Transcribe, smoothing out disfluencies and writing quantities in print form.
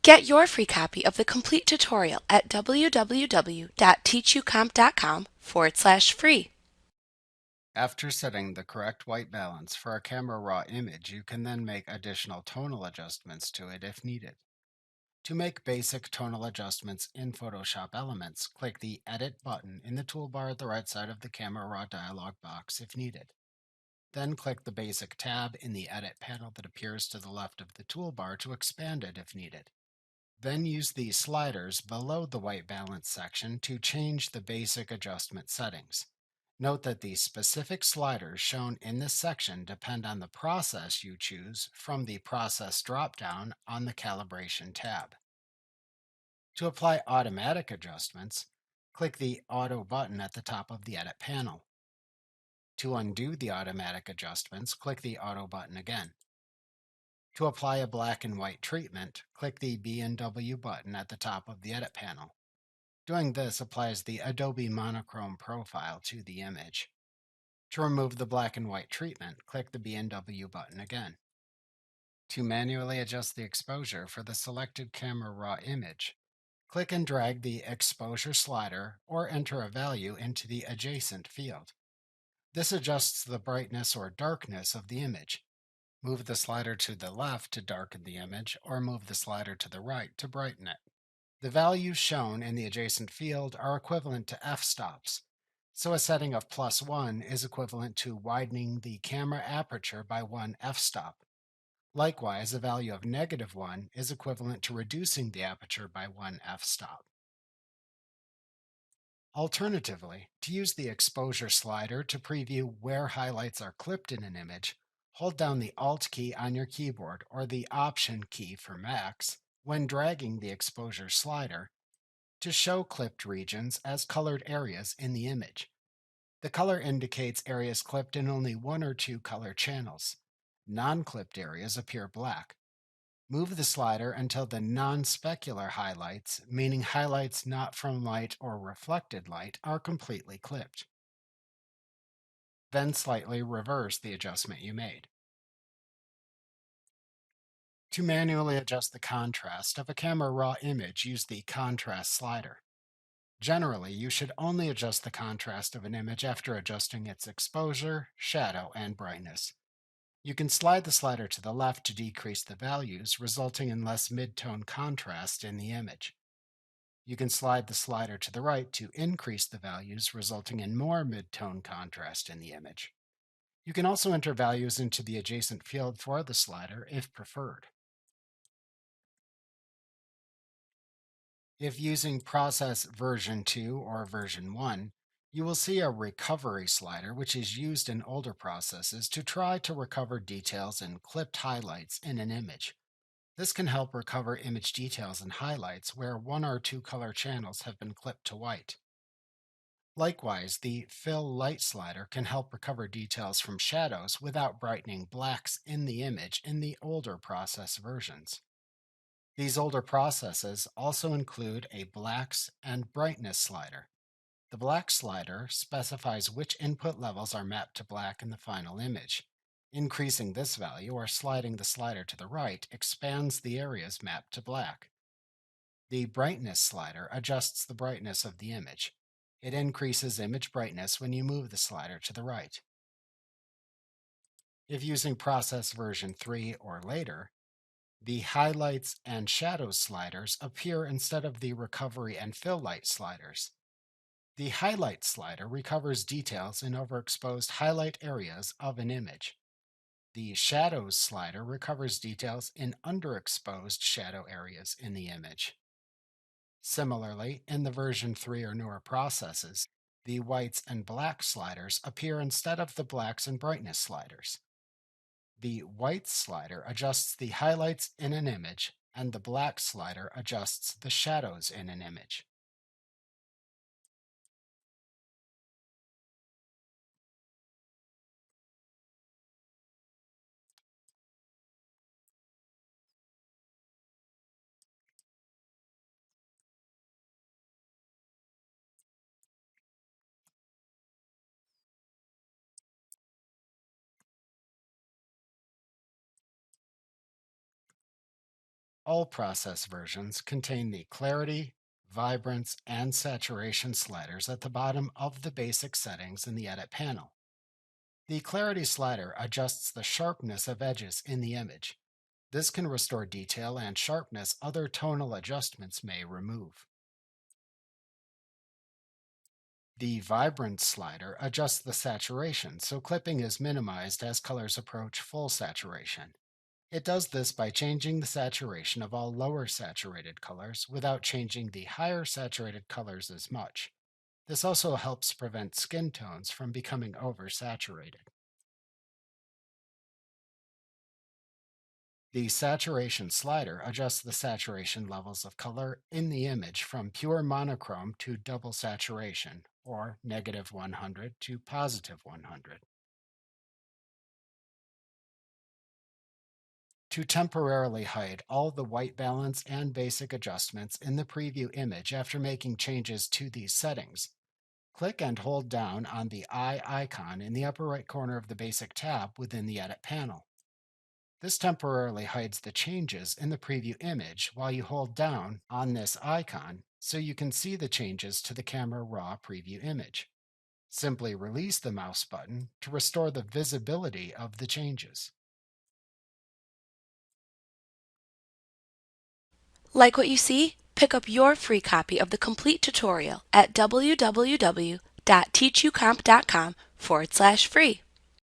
Get your free copy of the complete tutorial at www.teachucomp.com/free. After setting the correct white balance for a camera raw image, you can then make additional tonal adjustments to it if needed. To make basic tonal adjustments in Photoshop Elements, click the Edit button in the toolbar at the right side of the Camera Raw dialog box if needed. Then click the Basic tab in the Edit panel that appears to the left of the toolbar to expand it if needed. Then use the sliders below the white balance section to change the basic adjustment settings. Note that the specific sliders shown in this section depend on the process you choose from the Process dropdown on the Calibration tab. To apply automatic adjustments, click the Auto button at the top of the Edit panel. To undo the automatic adjustments, click the Auto button again. To apply a black and white treatment, click the B and W button at the top of the Edit panel. Doing this applies the Adobe monochrome profile to the image. To remove the black and white treatment, click the B and W button again. To manually adjust the exposure for the selected camera raw image, click and drag the exposure slider or enter a value into the adjacent field. This adjusts the brightness or darkness of the image. Move the slider to the left to darken the image, or move the slider to the right to brighten it. The values shown in the adjacent field are equivalent to f-stops, so a setting of +1 is equivalent to widening the camera aperture by 1 f-stop. Likewise, a value of -1 is equivalent to reducing the aperture by 1 f-stop. Alternatively, to use the exposure slider to preview where highlights are clipped in an image, hold down the Alt key on your keyboard or the Option key for Macs when dragging the exposure slider to show clipped regions as colored areas in the image. The color indicates areas clipped in only one or two color channels. Non-clipped areas appear black. Move the slider until the non-specular highlights, meaning highlights not from light or reflected light, are completely clipped. Then slightly reverse the adjustment you made. To manually adjust the contrast of a camera raw image, use the Contrast slider. Generally, you should only adjust the contrast of an image after adjusting its exposure, shadow, and brightness. You can slide the slider to the left to decrease the values, resulting in less mid-tone contrast in the image. You can slide the slider to the right to increase the values, resulting in more mid-tone contrast in the image. You can also enter values into the adjacent field for the slider if preferred. If using Process version 2 or version 1, you will see a recovery slider which is used in older processes to try to recover details and clipped highlights in an image. This can help recover image details and highlights where one or two color channels have been clipped to white. Likewise, the Fill Light slider can help recover details from shadows without brightening blacks in the image in the older process versions. These older processes also include a blacks and brightness slider. The black slider specifies which input levels are mapped to black in the final image. Increasing this value or sliding the slider to the right expands the areas mapped to black. The brightness slider adjusts the brightness of the image. It increases image brightness when you move the slider to the right. If using Process version 3 or later, the highlights and shadows sliders appear instead of the recovery and fill light sliders. The highlight slider recovers details in overexposed highlight areas of an image. The shadows slider recovers details in underexposed shadow areas in the image. Similarly, in the version 3 or newer processes, the whites and black sliders appear instead of the blacks and brightness sliders. The white slider adjusts the highlights in an image, and the black slider adjusts the shadows in an image. All process versions contain the clarity, vibrance, and saturation sliders at the bottom of the basic settings in the Edit panel. The clarity slider adjusts the sharpness of edges in the image. This can restore detail and sharpness other tonal adjustments may remove. The vibrance slider adjusts the saturation so clipping is minimized as colors approach full saturation. It does this by changing the saturation of all lower saturated colors without changing the higher saturated colors as much. This also helps prevent skin tones from becoming oversaturated. The saturation slider adjusts the saturation levels of color in the image from pure monochrome to double saturation, or -100 to +100. To temporarily hide all the white balance and basic adjustments in the preview image after making changes to these settings, click and hold down on the eye icon in the upper right corner of the Basic tab within the Edit panel. This temporarily hides the changes in the preview image while you hold down on this icon so you can see the changes to the Camera Raw preview image. Simply release the mouse button to restore the visibility of the changes. Like what you see? Pick up your free copy of the complete tutorial at www.teachucomp.com/free.